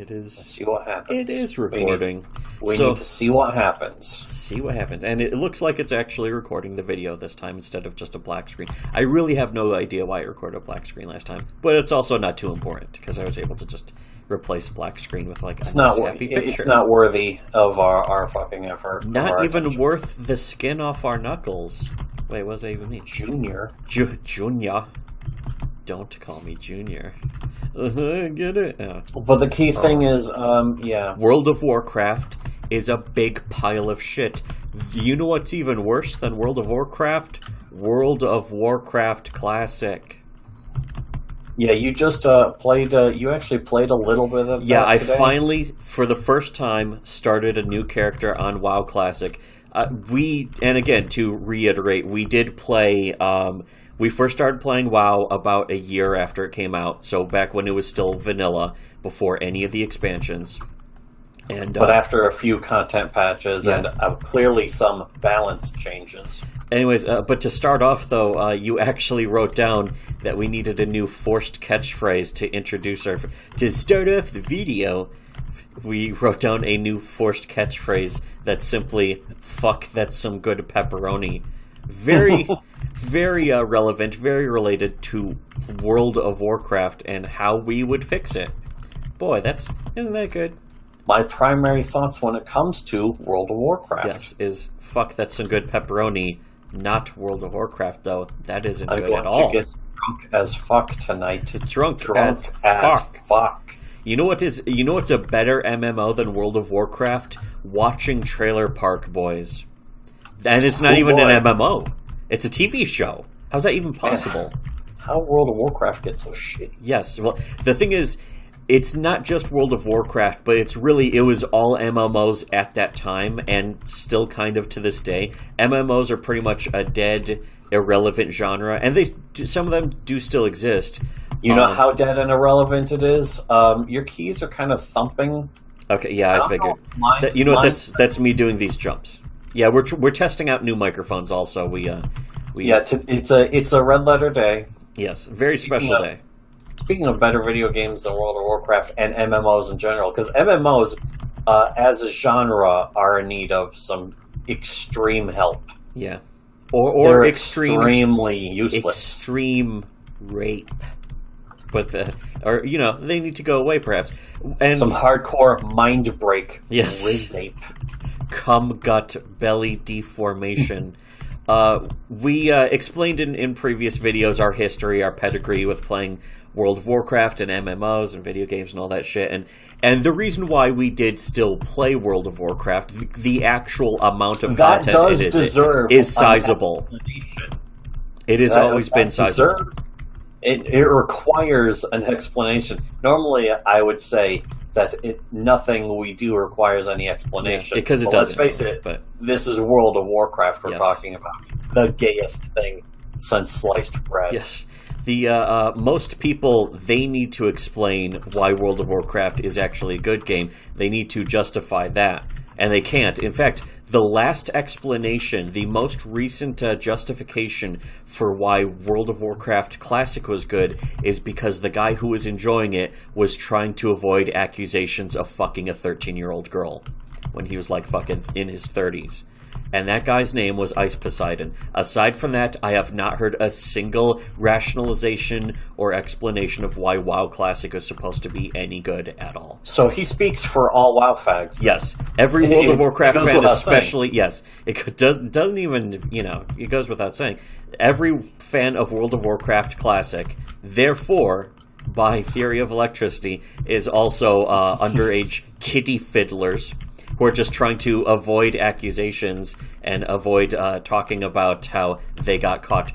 It is. Let's see what happens. It is recording. We need to see what happens. See what happens. And it looks like it's actually recording the video this time instead of just a black screen. I really have no idea why it recorded a black screen last time. But it's also not too important because I was able to just replace black screen with like a happy picture. It's not worthy of our fucking effort. Not even worth the skin off our knuckles. Wait, what does that even mean? Junior. Junior. Don't call me Junior. Get it? No. But the key thing is, yeah. World of Warcraft is a big pile of shit. You know what's even worse than World of Warcraft? World of Warcraft Classic. Yeah, you just played. You actually played a little bit of that. Yeah, I today. finally, for the first time, started a new character on WoW Classic. And again, to reiterate, we did play. We first started playing WoW about a year after it came out, so back when it was still vanilla, before any of the expansions. But after a few content patches and clearly some balance changes. Anyways, but to start off, though, you actually wrote down that we needed a new forced catchphrase to introduce our... To start off the video, we wrote down a new forced catchphrase that's simply, fuck, that's some good pepperoni. Very, very relevant, very related to World of Warcraft and how we would fix it. Boy, isn't that good? My primary thoughts when it comes to World of Warcraft. Yes, is fuck, that's some good pepperoni. Not World of Warcraft, though. That isn't good at all. I'm going to get drunk as fuck tonight. Drunk as fuck. You know what's a better MMO than World of Warcraft? Watching Trailer Park Boys. And it's not even an MMO. It's a TV show. How's that even possible? Man, how World of Warcraft gets so shitty? Yes. Well, the thing is, it's not just World of Warcraft, but it was all MMOs at that time, and still kind of to this day. MMOs are pretty much a dead, irrelevant genre, and some of them do still exist. You know how dead and irrelevant it is? Your keys are kind of thumping. Okay, yeah, I figured. That's me doing these jumps. Yeah, we're testing out new microphones. Also, it's a red letter day. Yes, very special day. Speaking of better video games than World of Warcraft and MMOs in general, because MMOs, as a genre, are in need of some extreme help. Yeah, or extremely useless. Extreme rape. But they need to go away, perhaps. And some hardcore mind break. Yes. Rape. Cum gut belly deformation. We explained in previous videos our history, our pedigree with playing World of Warcraft and MMOs and video games and all that shit. And the reason why we did still play World of Warcraft, the actual amount of content is sizable. It has always been sizable. It requires an explanation. Normally, I would say that nothing we do requires any explanation. Because it doesn't. Let's face it, this is World of Warcraft we're talking about. The gayest thing since sliced bread. Yes. The most people, they need to explain why World of Warcraft is actually a good game. They need to justify that. And they can't. In fact, the last explanation, the most recent justification for why World of Warcraft Classic was good is because the guy who was enjoying it was trying to avoid accusations of fucking a 13-year-old girl when he was like fucking in his 30s. And that guy's name was Ice Poseidon. Aside from that, I have not heard a single rationalization or explanation of why WoW Classic is supposed to be any good at all. So he speaks for all WoW fags. Yes. Every World of Warcraft fan especially, yes. It doesn't even, it goes without saying. Every fan of World of Warcraft Classic, therefore, by theory of electricity, is also underage kiddie fiddlers who are just trying to avoid accusations and avoid talking about how they got caught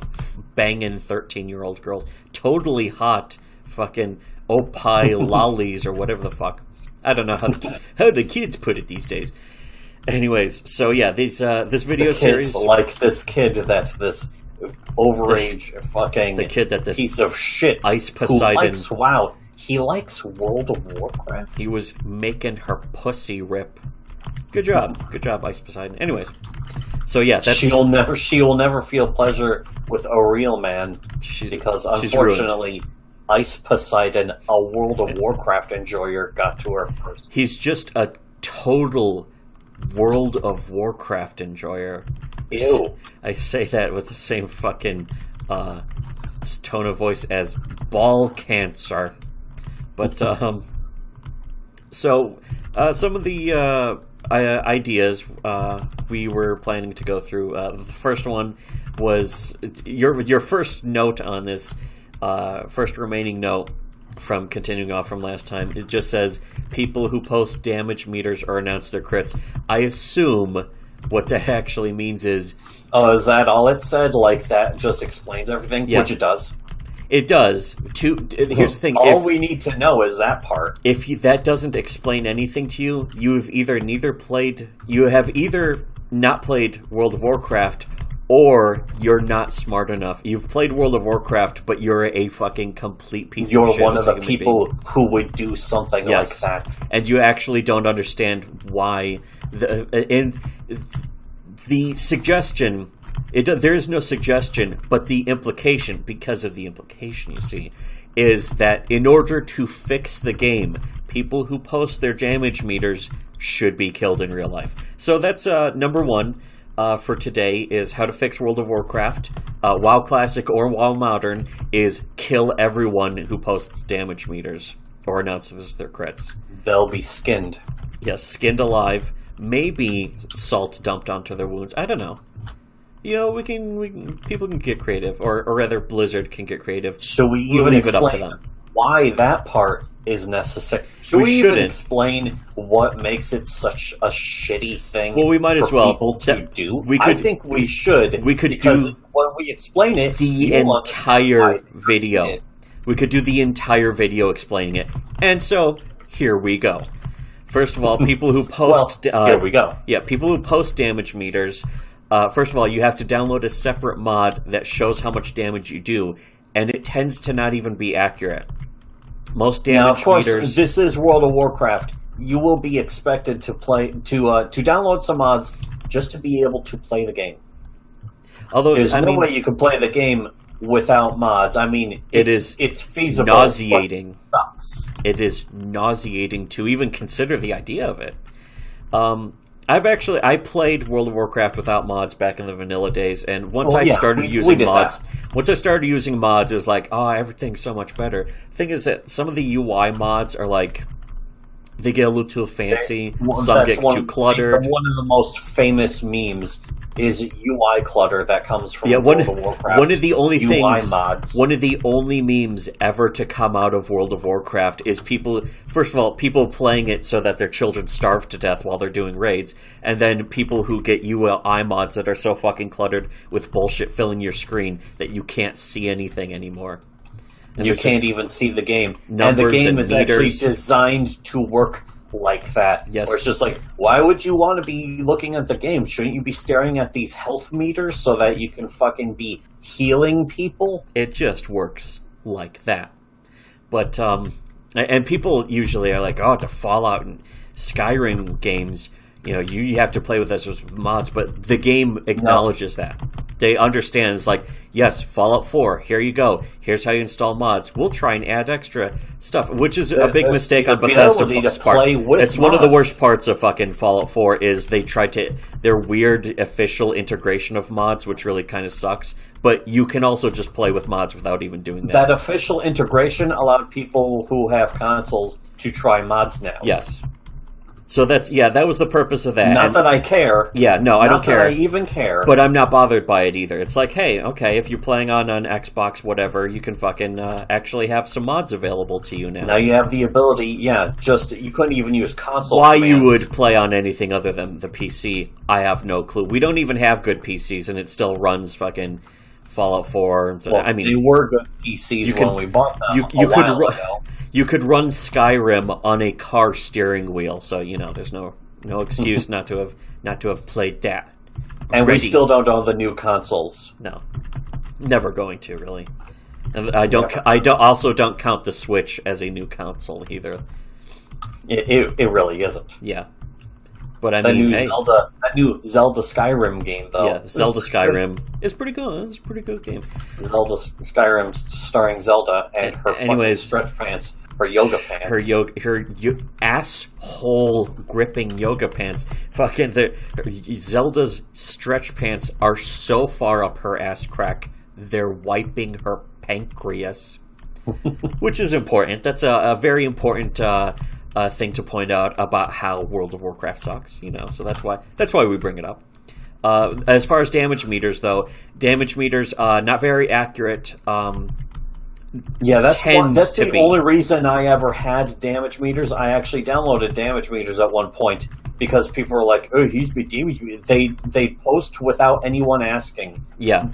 banging 13-year-old girls. Totally hot fucking opie lollies or whatever the fuck. I don't know how the kids put it these days. Anyways, so yeah, this video series... like this kid that this overage fucking piece of shit Ice Poseidon... He likes World of Warcraft? He was making her pussy rip. Good job, Ice Poseidon. Anyways, so yeah, she will never feel pleasure with a real man because unfortunately Ice Poseidon, a World of Warcraft enjoyer, got to her first. He's just a total World of Warcraft enjoyer. Ew. I say that with the same fucking tone of voice as ball cancer. But, so, some of the ideas we were planning to go through. The first one was your first note on this, first remaining note from continuing off from last time. It just says, people who post damage meters or announce their crits. I assume what that actually means is... Oh, is that all it said? Like, that just explains everything? Yeah. Which it does. It does. Here's the thing. All we need to know is that part. If that doesn't explain anything to you, you have either not played World of Warcraft, or you're not smart enough. You've played World of Warcraft, but you're a fucking complete piece of shit. You're one of the people who would do something like that. And you actually don't understand why. The suggestion... there is no suggestion, but the implication, because of the implication, you see, is that in order to fix the game, people who post their damage meters should be killed in real life. So that's number one for today, is how to fix World of Warcraft. WoW Classic or WoW Modern is kill everyone who posts damage meters or announces their crits. They'll be skinned. Yes, skinned alive. Maybe salt dumped onto their wounds. I don't know. You know, people can get creative, or rather, Blizzard can get creative. Should we even explain why that part is necessary? Should we even explain what makes it such a shitty thing? Well, we might as well. People to do. I think we should. We could do when we explain it. The entire video. We could do the entire video explaining it, and so here we go. First of all, people who post. Here we go. Yeah, people who post damage meters. First of all, you have to download a separate mod that shows how much damage you do, and it tends to not even be accurate. Most damage now, of course, meters... this is World of Warcraft. You will be expected to download some mods just to be able to play the game. Although there's no way you can play the game without mods. I mean, it's feasible. Nauseating. But it sucks. It is nauseating to even consider the idea of it. I played World of Warcraft without mods back in the vanilla days, and once I started using mods, it was like, oh, everything's so much better. The thing is that some of the UI mods are like, they get a little too fancy, some get too cluttered. One of the most famous memes is UI clutter that comes from World of Warcraft. One of the only UI mods. One of the only memes ever to come out of World of Warcraft is people playing it so that their children starve to death while they're doing raids, and then people who get UI mods that are so fucking cluttered with bullshit filling your screen that you can't see anything anymore. And you can't even see the game. And the game is actually designed to work like that. Yes. Where it's just like, why would you want to be looking at the game? Shouldn't you be staring at these health meters so that you can fucking be healing people? It just works like that. But, and people usually are like, oh, the Fallout and Skyrim games, you know, you have to play with us with mods, but the game acknowledges that. They understand. It's like, yes, Fallout 4, here you go. Here's how you install mods. We'll try and add extra stuff, which is a big mistake on Bethesda's part. It's one of the worst parts of fucking Fallout 4 is they tried their weird official integration of mods, which really kind of sucks. But you can also just play with mods without even doing that. That official integration allowed people who have consoles to try mods now. Yes. So that was the purpose of that. Not that I care. Yeah, no, I don't care. Not that I even care. But I'm not bothered by it either. It's like, hey, okay, if you're playing on an Xbox, whatever, you can fucking actually have some mods available to you now. Now you have the ability, you couldn't even use console Why commands. You would play on anything other than the PC, I have no clue. We don't even have good PCs, and it still runs fucking Fallout 4. Well, I mean, they were good PCs when we bought them a while ago. You could run Skyrim on a car steering wheel, so you know there's no excuse not to have played that. And we still don't own the new consoles. No, never going to really. And I also don't count the Switch as a new console either. It really isn't. Yeah, But I that mean, new Zelda Skyrim game, though. yeah, Zelda Skyrim is pretty good. It's a pretty good game. Zelda Skyrim starring Zelda and her fucking stretch pants, her yoga pants, her asshole gripping yoga pants. Fucking Zelda's stretch pants are so far up her ass crack, they're wiping her pancreas, which is important. That's a very important thing to point out about how World of Warcraft sucks. So that's why we bring it up. As far as damage meters, though, damage meters not very accurate. Yeah, that's the only reason I ever had damage meters. I actually downloaded damage meters at one point because people were like, "Oh, he's been damage meter." They post without anyone asking. Yeah,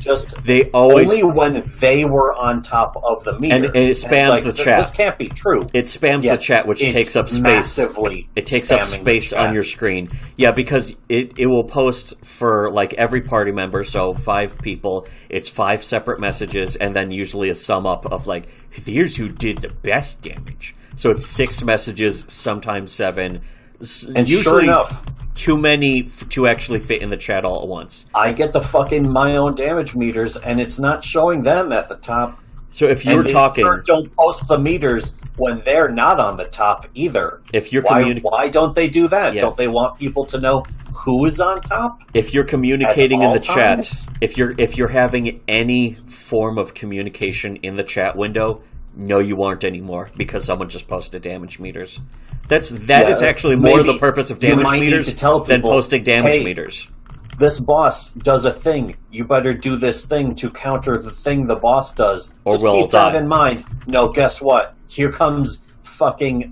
they only when they were on top of the meter, and it spams the chat. This can't be true. It spams the chat, which takes up space massively. It takes up space on your screen. Yeah, because it will post for like every party member, so 5 people. It's 5 separate messages, and then usually a sum up of like, here's who did the best damage. So it's 6 messages, sometimes 7. And usually sure enough, too many to actually fit in the chat all at once. I get the fucking my own damage meters, and it's not showing them at the top. So if you're talking, don't post the meters when they're not on the top either. If you're why don't they do that? Yeah. Don't they want people to know who is on top? If you're communicating in the chat, if you're having any form of communication in the chat window, no, you aren't anymore because someone just posted damage meters. That is actually more the purpose of damage meters than posting damage meters. This boss does a thing. You better do this thing to counter the thing the boss does. Or just keep that in mind. No, guess what? Here comes fucking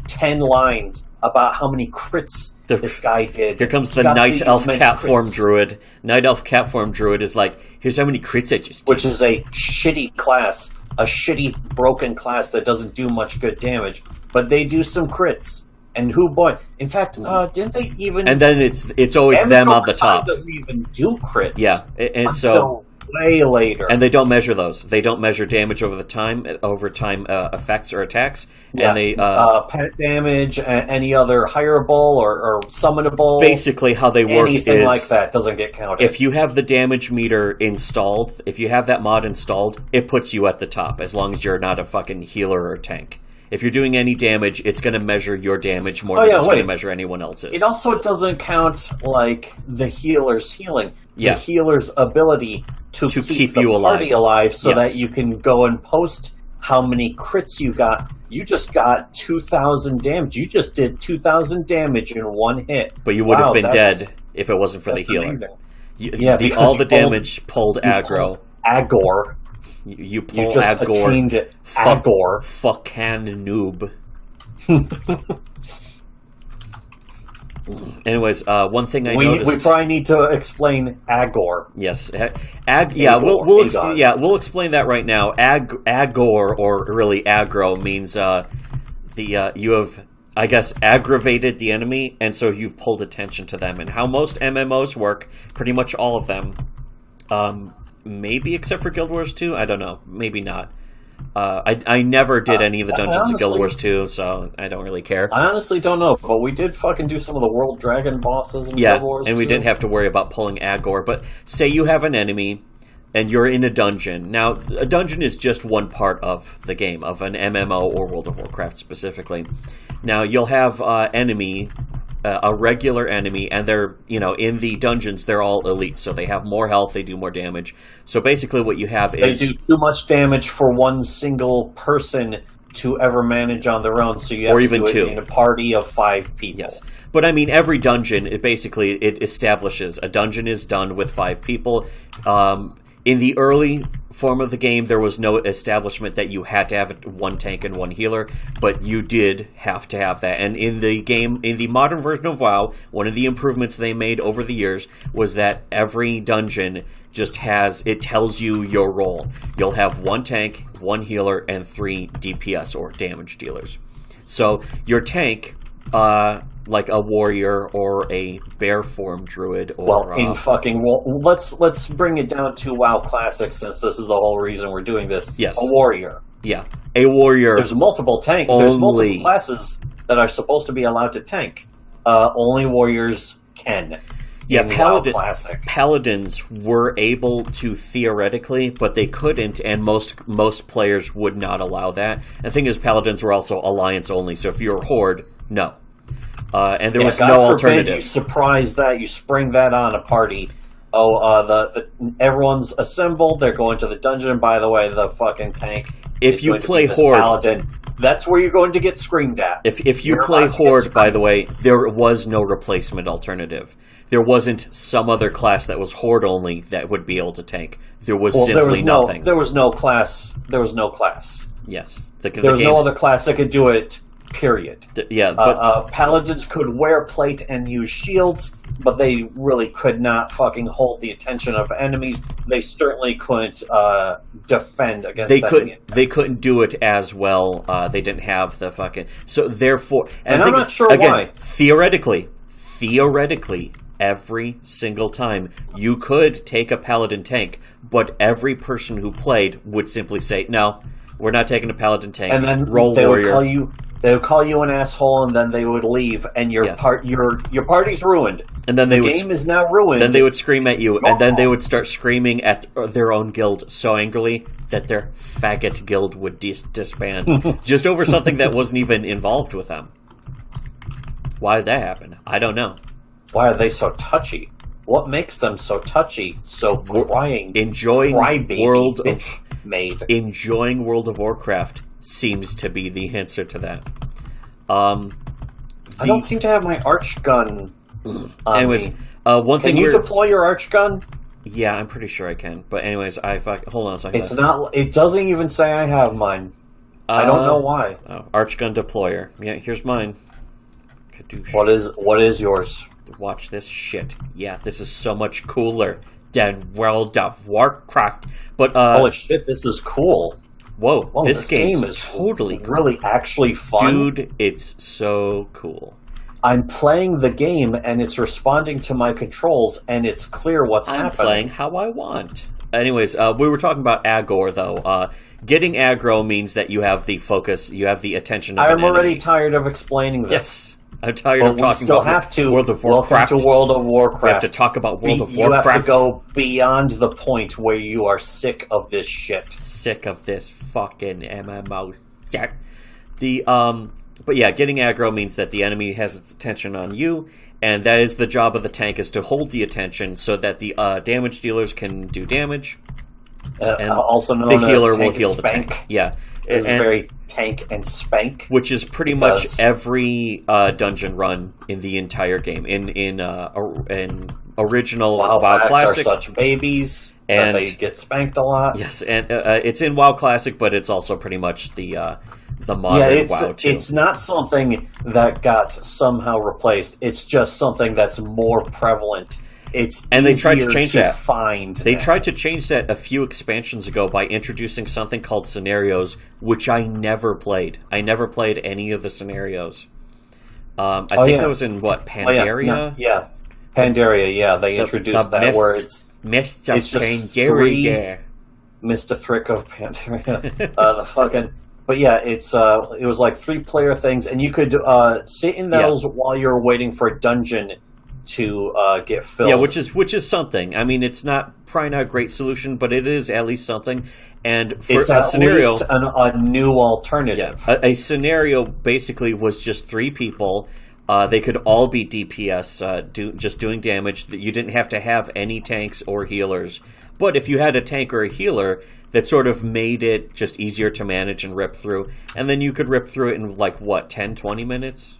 10 lines about how many crits this guy did. Here comes the Night Elf Catform Druid. Night Elf Catform Druid is like, here's how many crits I just did. Which is a shitty class. A shitty, broken class that doesn't do much good damage. But they do some crits. And in fact, didn't they even... And then it's always them on the top. Doesn't even do crits. Yeah, and so... way later. And they don't measure those. They don't measure damage over time effects or attacks. Yeah. And they... pet damage, any other hireable or summonable... Basically, how they work anything like that doesn't get counted. If you have the damage meter installed, if you have that mod installed, it puts you at the top, as long as you're not a fucking healer or tank. If you're doing any damage, it's going to measure your damage more than it's going to measure anyone else's. It also doesn't count, like, the healer's healing. Yeah. The healer's ability to keep the party alive so that you can go and post how many crits you got. You just got 2,000 damage. You just did 2,000 damage in one hit. But you would have been dead if it wasn't for the healer. All the damage pulled aggro. Agor. You pull just attained it. Agor. Fucking noob. Anyways, one thing I noticed... We probably need to explain Agor. Yes. We'll explain that right now. Agor, or really aggro, means you have, I guess, aggravated the enemy, and so you've pulled attention to them. And how most MMOs work, pretty much all of them, maybe except for Guild Wars 2? I don't know. Maybe not. I never did any of the dungeons in Guild Wars 2, so I don't really care. I honestly don't know, but we did fucking do some of the World Dragon bosses in Guild Wars 2. And we didn't have to worry about pulling Agor. But say you have an enemy, and you're in a dungeon. Now, a dungeon is just one part of the game, of an MMO or World of Warcraft specifically. Now, you'll have enemy... a regular enemy, and they're, in the dungeons, they're all elite, so they have more health, they do more damage. So basically what you have is... They do too much damage for one single person to ever manage on their own, so you have to do it in a party of 5 people. Yes. But I mean, every dungeon, it establishes, a dungeon is done with 5 people. In the early form of the game, there was no establishment that you had to have 1 tank and 1 healer, but you did have to have that. And in the modern version of WoW, one of the improvements they made over the years was that every dungeon just tells you your role. You'll have 1 tank, 1 healer, and 3 DPS, or damage dealers. So your tank... like a warrior or a bear form druid, or let's bring it down to WoW Classic, since this is the whole reason we're doing this. Yes, a warrior. Yeah, a warrior. There's multiple tanks. There's multiple classes that are supposed to be allowed to tank. only warriors can. Yeah, Classic. Paladins were able to theoretically, but they couldn't, and most players would not allow that. And the thing is, Paladins were also alliance only, so if you're a Horde, no. And there was no alternative. You surprise that, you spring that on a party. Everyone's assembled, they're going to the dungeon. By the way, the fucking tank. If you play Horde, Paladin, that's where you're going to get screamed at. If you play Horde, by the way, there was no replacement alternative. There wasn't some other class that was Horde only that would be able to tank. There was simply nothing. There was no class. There was no class. Yes. There was no other class that could do it, period. But Paladins could wear plate and use shields, but they really could not fucking hold the attention of enemies. They certainly couldn't defend against enemies. They couldn't do it as well. They didn't have the fucking... So therefore... And I'm not sure why. Theoretically, every single time you could take a Paladin tank, but every person who played would simply say, no, we're not taking a Paladin tank. And then Warrior. They would call you an asshole, and then they would leave, and your party's ruined. And then the game is now ruined. Then they would scream at you, and then they would start screaming at their own guild so angrily that their faggot guild would disband just over something that wasn't even involved with them. Why did that happen? I don't know. Why are they so touchy? What makes them so touchy? So crying? Enjoying World of Warcraft seems to be the answer to that. I don't seem to have my arch gun. Anyways, one thing. Can you deploy your arch gun? Yeah, I'm pretty sure I can. But anyways, hold on a second. It's not. It doesn't even say I have mine. I don't know why. Arch gun deployer. Yeah, here's mine. Kadoosh. What is yours? Watch this shit. Yeah, this is so much cooler than World of Warcraft. But holy shit, this is cool. Whoa, this game is totally cool. Really actually fun. Dude, it's so cool. I'm playing the game and it's responding to my controls and it's clear what's happening. I'm playing how I want. Anyways, we were talking about aggro though. Getting aggro means that you have the focus, you have the attention of an enemy. I'm already tired of explaining this. Yes. I'm tired of talking about World of Warcraft. Welcome to World of Warcraft. We have to talk about World of Warcraft. You have to go beyond the point where you are sick of this shit. Sick of this fucking MMO shit. But yeah, getting aggro means that the enemy has its attention on you, and that is the job of the tank, is to hold the attention so that the damage dealers can do damage. And also known the healer as will heal the tank. Yeah. It's very tank and spank. Which is pretty much every dungeon run in the entire game. In original WoW Classic. Are such babies, and they get spanked a lot. Yes, and it's in WoW Classic, but it's also pretty much the modern WoW too. It's not something that got somehow replaced. It's just something that's more prevalent. They tried to change that. They that. tried to change that a few expansions ago by introducing something called scenarios, which I never played. I never played any of the scenarios. I think that was in Pandaria? Yeah. Pandaria, yeah. They introduced that where it's Mr. It's just Pandaria. Mr. Thrick of Pandaria. But yeah, it was like 3-player things, and you could sit in those while you're waiting for a dungeon to get filled. Yeah, which is something. I mean, it's probably not a great solution, but it is at least something. And for it's a scenario, least a new alternative. Yeah, a scenario basically was just 3 people. They could all be DPS, just doing damage. You didn't have to have any tanks or healers. But if you had a tank or a healer, that sort of made it just easier to manage and rip through. And then you could rip through it in 10, 20 minutes?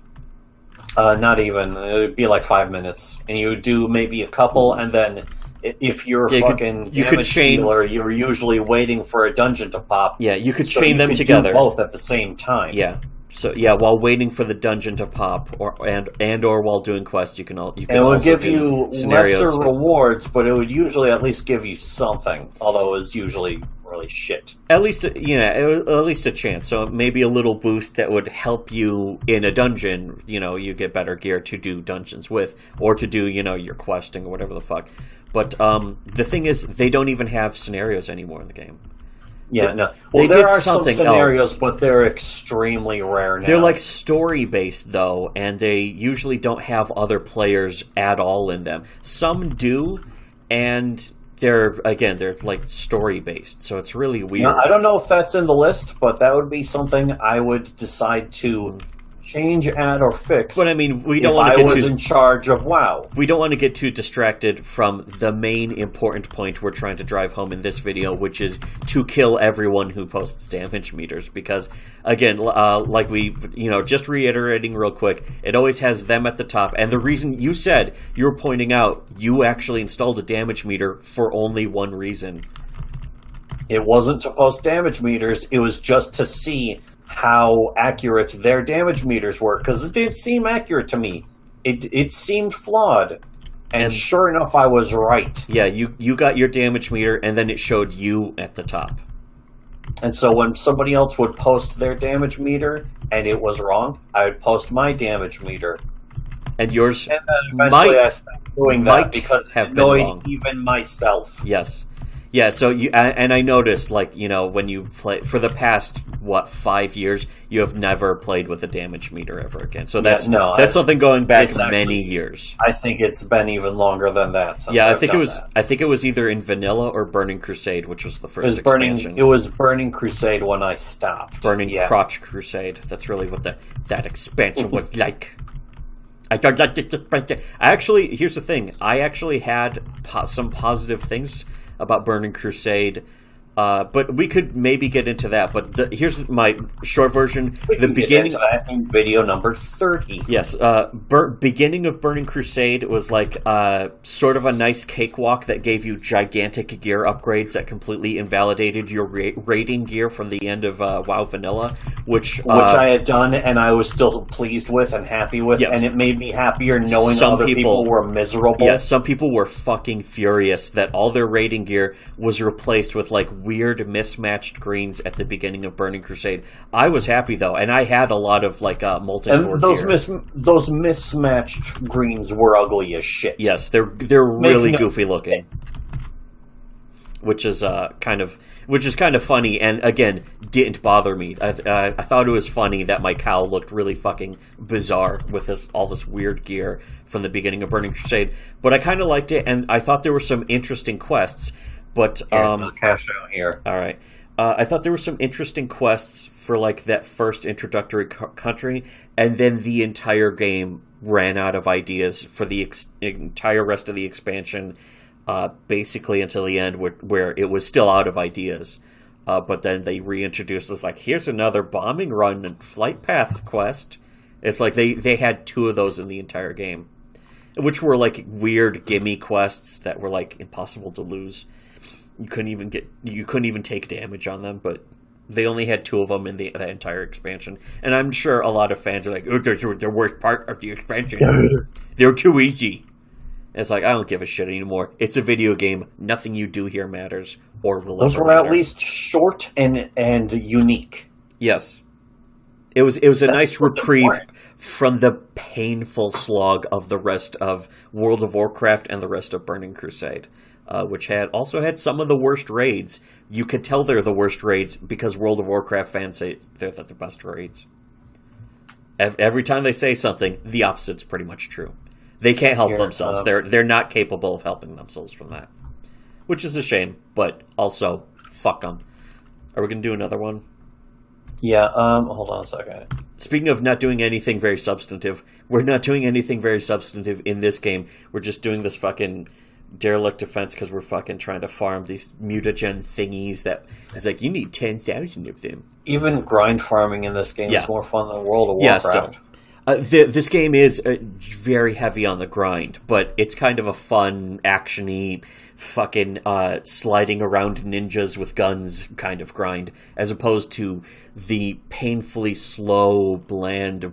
Not even. It would be like 5 minutes. And you would do maybe a couple, and then if you're damage dealer, you're usually waiting for a dungeon to pop. Yeah, you could chain them together. Do both at the same time. Yeah. So while waiting for the dungeon to pop, or while doing quests, you can it would give you lesser rewards, but it would usually at least give you something. Although it was usually really shit. At least at least a chance. So maybe a little boost that would help you in a dungeon. You get better gear to do dungeons with, or to do your questing or whatever the fuck. But the thing is, they don't even have scenarios anymore in the game. Yeah, no. Well, there are some scenarios, but they're extremely rare now. They're like story-based, though, and they usually don't have other players at all in them. Some do, and they're like story-based, so it's really weird. Now, I don't know if that's in the list, but that would be something I would decide to change, add, or fix. But I mean, we don't want to get in charge of WoW. We don't want to get too distracted from the main important point we're trying to drive home in this video, which is to kill everyone who posts damage meters. Because again, like just reiterating real quick, it always has them at the top. And the reason you said, you were pointing out, you actually installed a damage meter for only one reason. It wasn't to post damage meters. It was just to see how accurate their damage meters were, because it did seem accurate to me. It seemed flawed, and sure enough, I was right. Yeah, you got your damage meter, and then it showed you at the top. And so when somebody else would post their damage meter, and it was wrong, I would post my damage meter. And yours and then eventually I stopped doing that because it annoyed even myself. Yes. Yeah, so I noticed, when you play for the past 5 years, you have never played with a damage meter ever again. So that's something going back many years. I think it's been even longer than that. I think it was either in Vanilla or Burning Crusade, which was the first expansion. It was Burning Crusade when I stopped. Burning Crotch Crusade. That's really what that expansion was like. Here's the thing. I actually had some positive things about Burning Crusade, but we could maybe get into that. But here's my short version. The beginning get into that in video number 30. Yes, beginning of Burning Crusade was like sort of a nice cakewalk that gave you gigantic gear upgrades that completely invalidated your raiding gear from the end of WoW Vanilla, which I had done and I was still pleased with and happy with, and it made me happier knowing other people were miserable. Yeah, some people were fucking furious that all their raiding gear was replaced with like weird mismatched greens at the beginning of Burning Crusade. I was happy though, and I had a lot of like molten ore gear. Those mismatched greens were ugly as shit. Yes, they're really goofy looking. Which is kind of funny, and again, didn't bother me. I thought it was funny that my cow looked really fucking bizarre with all this weird gear from the beginning of Burning Crusade. But I kind of liked it, and I thought there were some interesting quests. But cash out here. All right, I thought there were some interesting quests for like that first introductory country, and then the entire game ran out of ideas for the entire rest of the expansion. Basically until the end where it was still out of ideas. But then they reintroduced this, like, here's another bombing run and flight path quest. It's like they had 2 of those in the entire game. Which were, like, weird gimme quests that were, like, impossible to lose. You couldn't even take damage on them, but they only had 2 of them in that entire expansion. And I'm sure a lot of fans are like, oh, they're the worst part of the expansion. They're too easy. It's like, I don't give a shit anymore. It's a video game. Nothing you do here matters or will Those ever were matter. At least short and unique. Yes. It was a nice reprieve from the painful slog of the rest of World of Warcraft and the rest of Burning Crusade, which also had some of the worst raids. You could tell they're the worst raids because World of Warcraft fans say they're the best raids. Every time they say something, the opposite's pretty much true. They can't help themselves. They're not capable of helping themselves from that, which is a shame. But also, fuck them. Are we going to do another one? Yeah. Hold on a second. Speaking of not doing anything very substantive, we're not doing anything very substantive in this game. We're just doing this fucking derelict defense because we're fucking trying to farm these mutagen thingies that it's like you need 10,000 of them. Even grind farming in this game is more fun than World of Warcraft. Yeah, still. This game is very heavy on the grind, but it's kind of a fun, action-y, fucking sliding around ninjas with guns kind of grind, as opposed to the painfully slow, bland,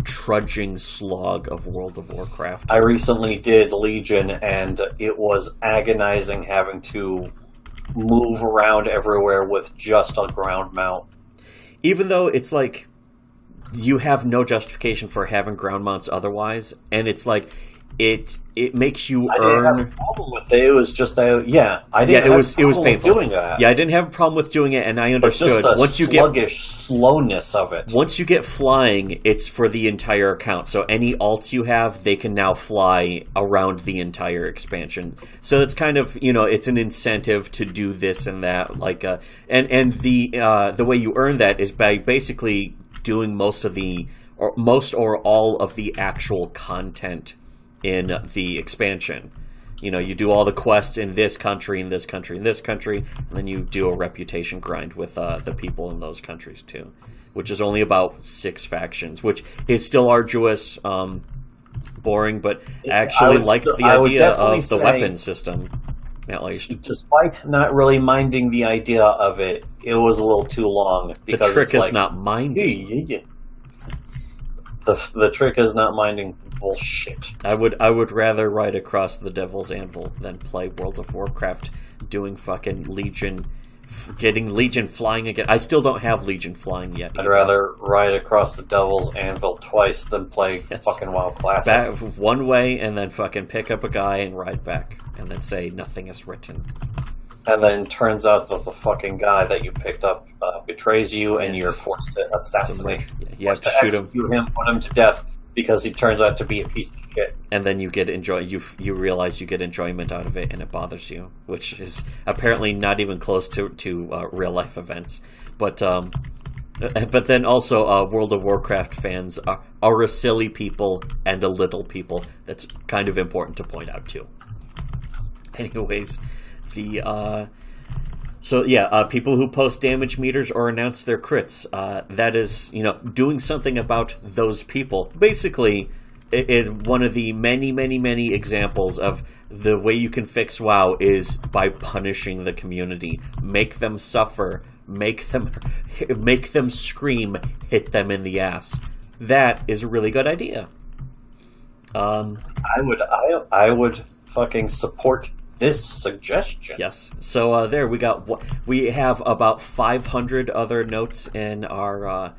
trudging slog of World of Warcraft. I recently did Legion, and it was agonizing having to move around everywhere with just a ground mount. Even though it's like, you have no justification for having ground mounts otherwise, and it's like, it makes you I earn. didn't have a problem with it. It was just that, I didn't. It was painful doing that. Yeah, I didn't have a problem with doing it, and I understood. But just once you sluggish slowness of it. Once you get flying, it's for the entire account. So any alts you have, they can now fly around the entire expansion. So it's kind of, it's an incentive to do this and that. And the way you earn that is by basically doing most or all of the actual content in the expansion. You do all the quests in this country, in this country, in this country, and then you do a reputation grind with the people in those countries too, which is only about 6 factions, which is still arduous, boring, but I actually liked the idea of the weapon system, at least. Despite not really minding the idea of it, it was a little too long. Because the trick is not minding. The trick is not minding bullshit. I would rather ride across the Devil's Anvil than play World of Warcraft doing fucking Legion, getting Legion flying again. I still don't have Legion flying yet. I'd rather ride across the Devil's Anvil twice than play fucking WoW Classic. Back one way and then fucking pick up a guy and ride back and then say nothing is written. And then turns out that the fucking guy that you picked up betrays you, and you're forced to assassinate. You have to shoot him, put him to death because he turns out to be a piece of shit. And then you realize you get enjoyment out of it, and it bothers you, which is apparently not even close to real life events. But then also World of Warcraft fans are a silly people and a little people. That's kind of important to point out too. Anyways. People who post damage meters or announce their crits, that is, doing something about those people. Basically, one of the many, many, many examples of the way you can fix WoW is by punishing the community. Make them suffer, make them scream, hit them in the ass. That is a really good idea. I would fucking support this suggestion. Yes. So we have about 500 other notes in our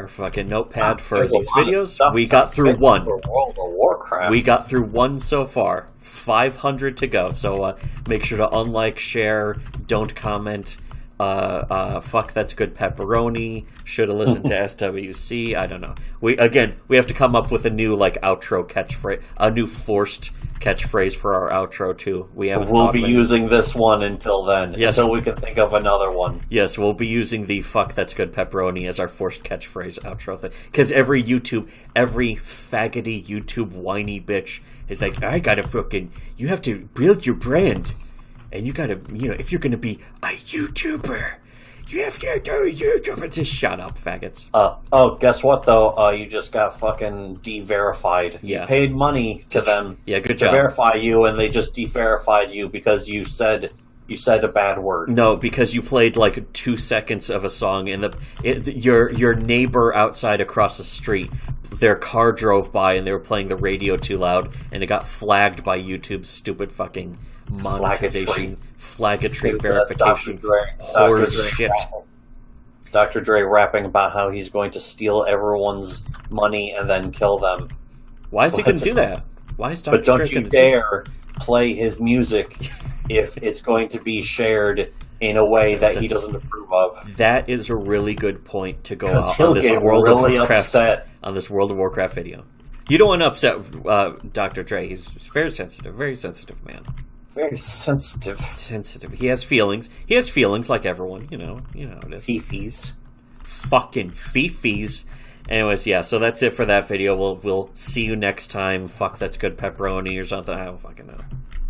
fucking notepad for these videos. We got through one. For World of Warcraft. We got through one so far. 500 to go. So make sure to unlike, share, don't comment. Fuck, that's good pepperoni. Should have listened to SWC. I don't know. We have to come up with a new outro catchphrase, a new forced catchphrase for our outro too. We'll be using this one until then. Yes. Until we can think of another one. Yes, we'll be using the "fuck that's good pepperoni" as our forced catchphrase outro thing. Because every faggoty YouTube whiny bitch is like, I gotta fucking, you have to build your brand. And you gotta, if you're gonna be a YouTuber, you have to do a YouTuber. Just shut up, faggots. Guess what, though? You just got fucking de-verified. Yeah. You paid money to them good to job. verify you, and they just de-verified you because you said a bad word. No, because you played 2 seconds of a song, and your neighbor outside across the street, their car drove by, and they were playing the radio too loud, and it got flagged by YouTube's stupid fucking monetization, flaggatry verification, horse shit. Dr. Dre rapping about how he's going to steal everyone's money and then kill them. Why is he going to do that? Why is Dr. But don't Dre you dare play his music if it's going to be shared in a way that he doesn't approve of. That is a really good point to go out on this World of Warcraft on this World of Warcraft video. You don't want to upset Dr. Dre. He's very sensitive man. Very sensitive. Sensitive. He has feelings. He has feelings like everyone. You know it is. Fifis. Fucking fifis. Anyways, yeah. So that's it for that video. We'll see you next time. Fuck, that's good pepperoni or something. I don't fucking know.